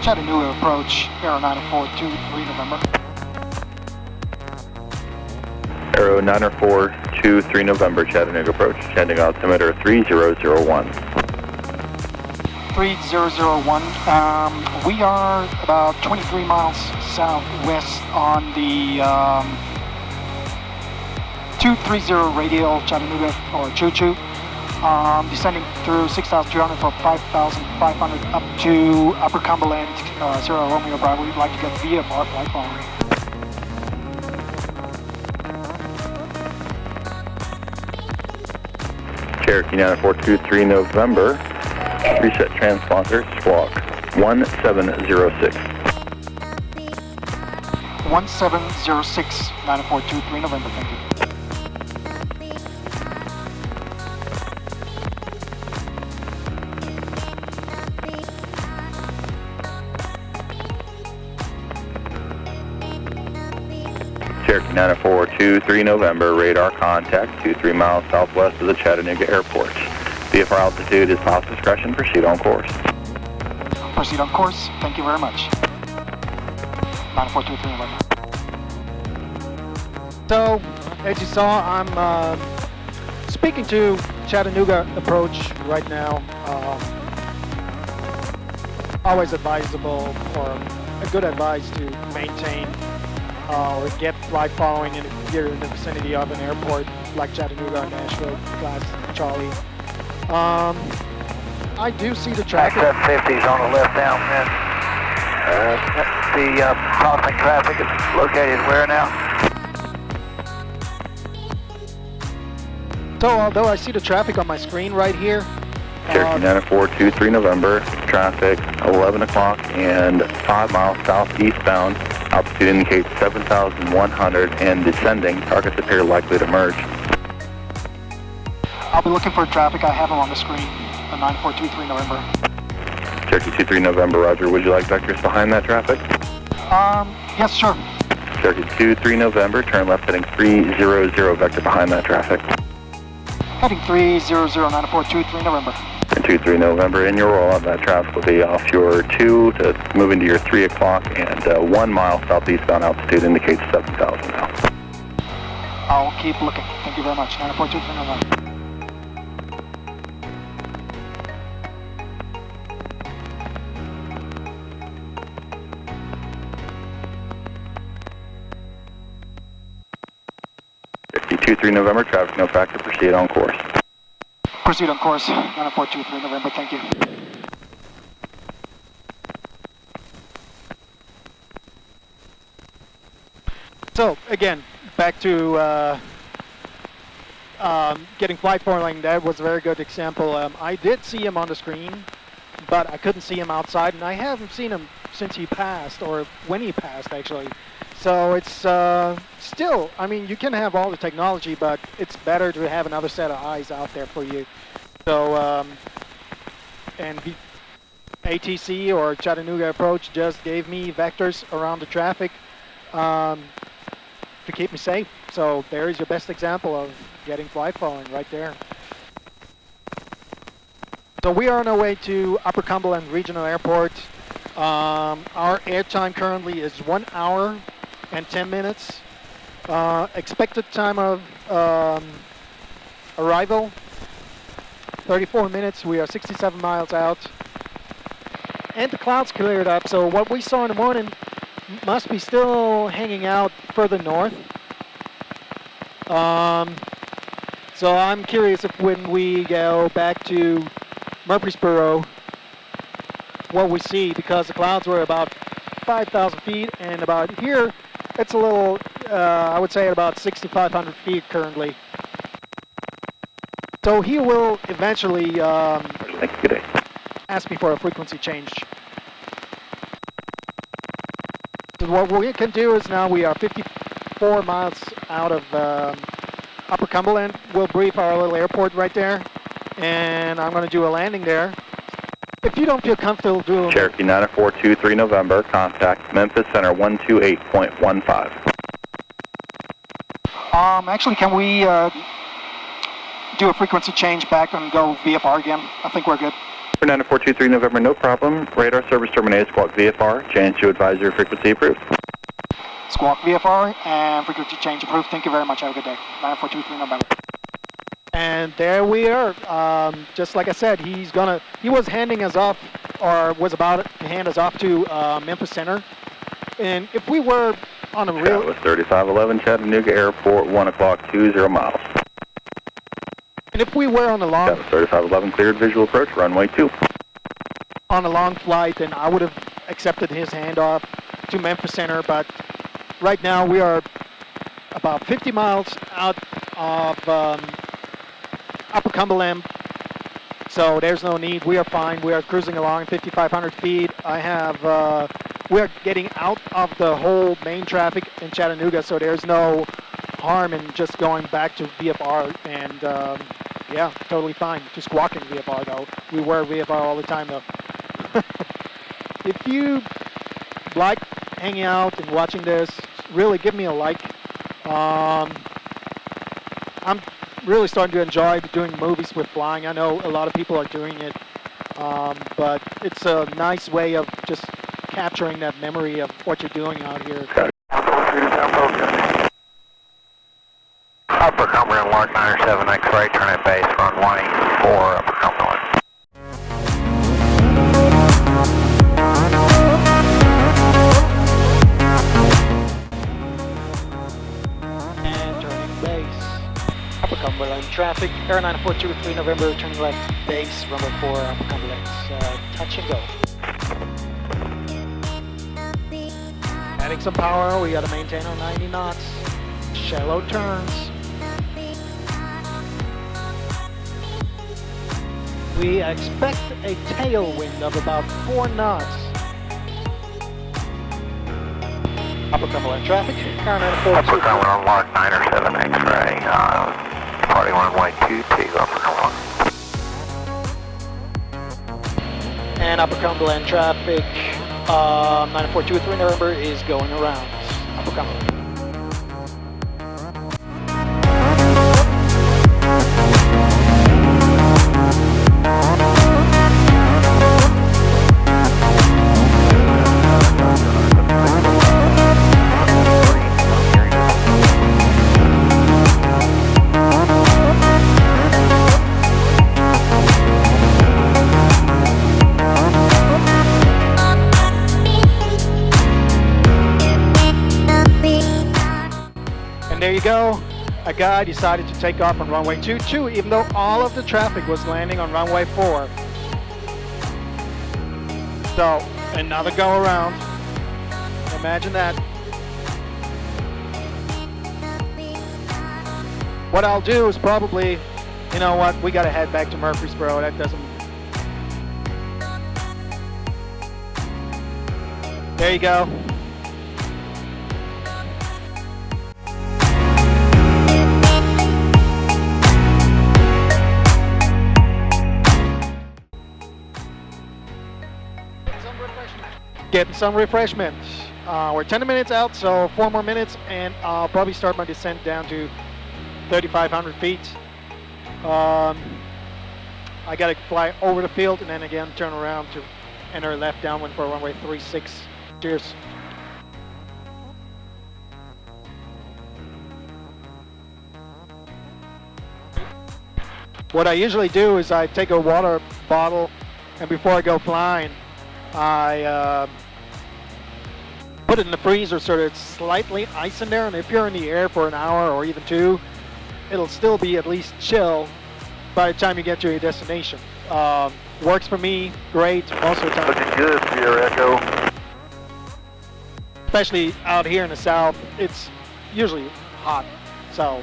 Chattanooga Approach, Aero 90423 November. Aero 90423 November, Chattanooga Approach, sending altimeter 3001. 3001. We are about 23 miles southwest on the 230 radial Chattanooga, or Choo-Choo. Descending through 6,200 for 5,500 up to Upper Cumberland, Sierra Romeo Bravo. We'd like to get VFR flight following. Cherokee 9423 November, reset transponder, squawk 1706. 1706, 9423 November, thank you. Cherokee 9423 November, radar contact 23 miles southwest of the Chattanooga Airport. VFR altitude is off discretion, proceed on course. Proceed on course, thank you very much. 9423 November. So, as you saw, I'm speaking to Chattanooga Approach right now. Always advisable, or a good advice to maintain or get flight following if you're in the vicinity of an airport like Chattanooga or Nashville, class Charlie. I do see the traffic. XRPTipBot on the left downwind. The cosmic traffic is located where now? So although I see the traffic on my screen right here, Cherokee 9423 November, traffic 11 o'clock and 5 miles southeastbound. Altitude indicates 7,100 and descending. Targets appear likely to merge. I'll be looking for traffic. I have them on the screen. 9423 November. Cherokee 23 November, roger. Would you like vectors behind that traffic? Yes, sure. Cherokee 23 November, turn left heading 300, vector behind that traffic. Heading 300, 9423 November. And 23 November, in your rollout, that traffic will be off your 2 to move into your 3 o'clock, and 1 mile southeastbound altitude indicates 7,000 now. I'll keep looking. Thank you very much. 9423 November. Cherokee 23 November, traffic no factor, proceed on course. Proceed on course. 9423 November, thank you. so again, back to getting flight following. That was a very good example. I did see him on the screen, but I couldn't see him outside, and I haven't seen him since he passed, or when he passed actually. So it's still, I mean, you can have all the technology, but it's better to have another set of eyes out there for you. So, and ATC or Chattanooga Approach just gave me vectors around the traffic to keep me safe. So there is your best example of getting flight following right there. So we are on our way to Upper Cumberland Regional Airport. Our airtime currently is 1 hour and 10 minutes. Expected time of arrival, 34 minutes. We are 67 miles out. And the clouds cleared up, so what we saw in the morning must be still hanging out further north. So I'm curious if when we go back to Murfreesboro, what we see, because the clouds were about 5,000 feet, and about here, it's a little, I would say about 6,500 feet currently. So he will eventually ask me for a frequency change. So what we can do is now we are 54 miles out of Upper Cumberland. We'll brief our little airport right there, and I'm going to do a landing there. If you don't feel comfortable doing... Cherokee 9423 November, contact Memphis Center 128.15. Actually, can we do a frequency change back and go VFR again? I think we're good. For 9423 November, no problem. Radar service terminated, squawk VFR. Change to advisory frequency approved. Squawk VFR and frequency change approved. Thank you very much. Have a good day. 9423 November. And there we are. Just like I said, he was handing us off, or was about to hand us off to Memphis Center. And if we were on a real... That was 3511 Chattanooga Airport, 1 o'clock, 20 miles. And if we were on a long... That was 3511 cleared visual approach, runway 2. On a long flight, then I would have accepted his handoff to Memphis Center, but right now we are about 50 miles out of Upper Cumberland, so there's no need. We are fine. We are cruising along 5,500 feet. We are getting out of the whole main traffic in Chattanooga, so there's no harm in just going back to VFR, and yeah, totally fine. Just squawking VFR though. We were VFR all the time though. If you like hanging out and watching this, really give me a like. I'm really starting to enjoy doing movies with flying. I know a lot of people are doing it, but it's a nice way of just capturing that memory of what you're doing out here. Upper Cumberland, Lark 97 X-ray, turn at base, runway 4, Upper Cumberland. And turning base. Upper Cumberland traffic, Air 9423 November, turning left base, runway 4, Upper Cumberland, touch and go. Adding some power, we gotta maintain our 90 knots, shallow turns. We expect a tailwind of about 4 knots. Upper Cumberland traffic, Air 9423. Upper Cumberland, Lark 97 X-ray, departing runway 22, Upper Cumberland. And Upper Cumberland traffic, 9423 November is going around Upper Cumberland. There you go. A guy decided to take off on runway 22, even though all of the traffic was landing on runway 4. So, another go around. Imagine that. What I'll do is probably, you know what, we gotta head back to Murfreesboro. That doesn't... There you go. Getting some refreshments. We're 10 minutes out, so 4 more minutes, and I'll probably start my descent down to 3,500 feet. I gotta fly over the field and then again turn around to enter left downwind for runway 36. Cheers. What I usually do is I take a water bottle, and before I go flying, I put it in the freezer so that it's slightly ice in there, and if you're in the air for an hour or even 2, it'll still be at least chill by the time you get to your destination. Works for me, great, most of the time. Looking good for your echo. Especially out here in the south, it's usually hot, so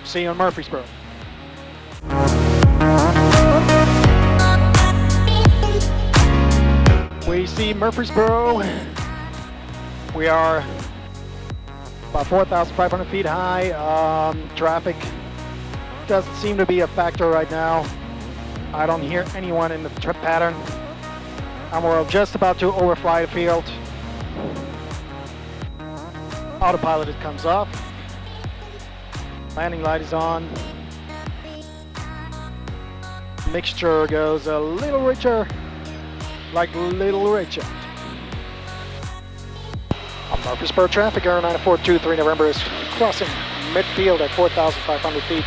see you in Murfreesboro. We see Murfreesboro. We are about 4,500 feet high. Traffic doesn't seem to be a factor right now. I don't hear anyone in the trip pattern. And we're just about to overfly the field. Autopilot comes off. Landing light is on. mixture goes a little richer, like Little Richard. Murfreesboro traffic, Air 9423 November is crossing midfield at 4,500 feet.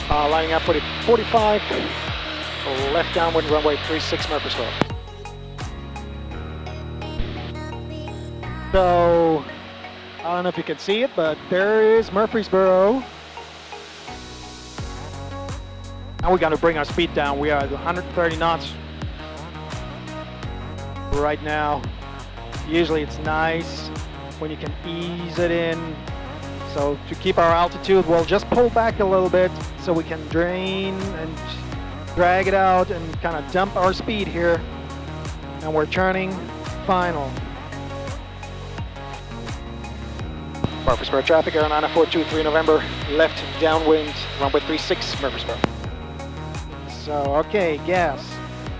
Lining up for the 45, left downwind runway 36 Murfreesboro. So, I don't know if you can see it, but there is Murfreesboro. Now we got to bring our speed down. We are at 130 knots right now. Usually it's nice when you can ease it in. So to keep our altitude, we'll just pull back a little bit so we can drain and drag it out and kind of dump our speed here. And we're turning final. Murfreesboro traffic, Air 9423 November, left downwind, runway 36 Murfreesboro. So, okay, gas.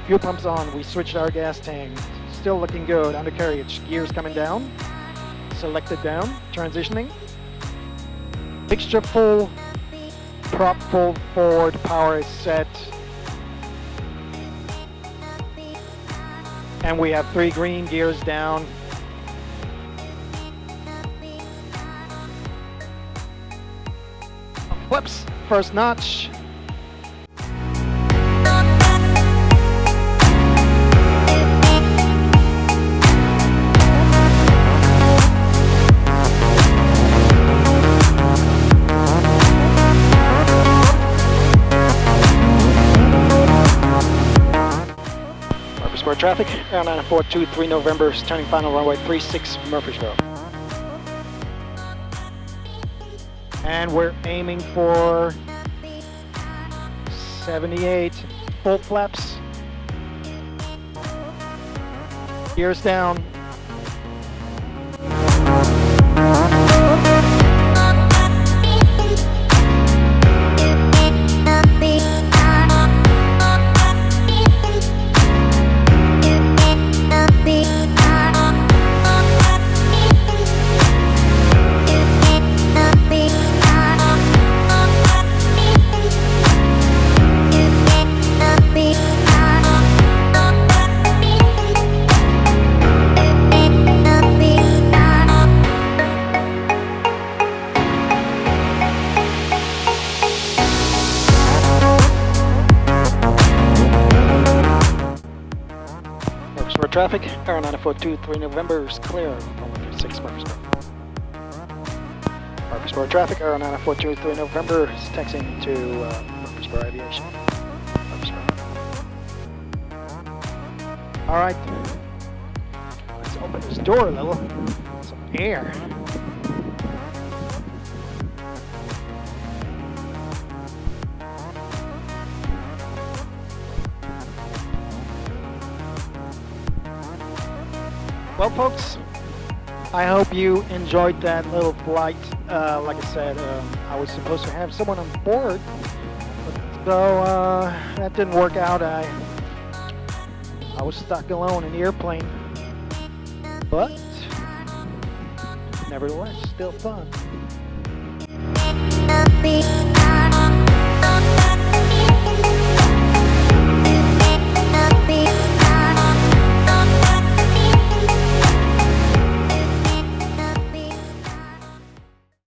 Fuel pumps on, we switched our gas tank. Still looking good, undercarriage, gears coming down. Selected down, transitioning. Mixture full, prop full forward, power is set. And we have 3 green, gears down. Flips, first notch. Murfreesboro traffic, Air 9423 November, turning final runway 36 Murfreesboro. And we're aiming for 78 full flaps. Gears down. Traffic, Air 9423 November is clear, runway 36 Murfreesboro. Murfreesboro traffic, Air 9423 November is taxiing to Murfreesboro Aviation. Murfreesboro. Alright, let's open this door a little, some air. Well, folks, I hope you enjoyed that little flight. Like I said, I was supposed to have someone on board, so that didn't work out. I was stuck alone in the airplane, but nevertheless, still fun.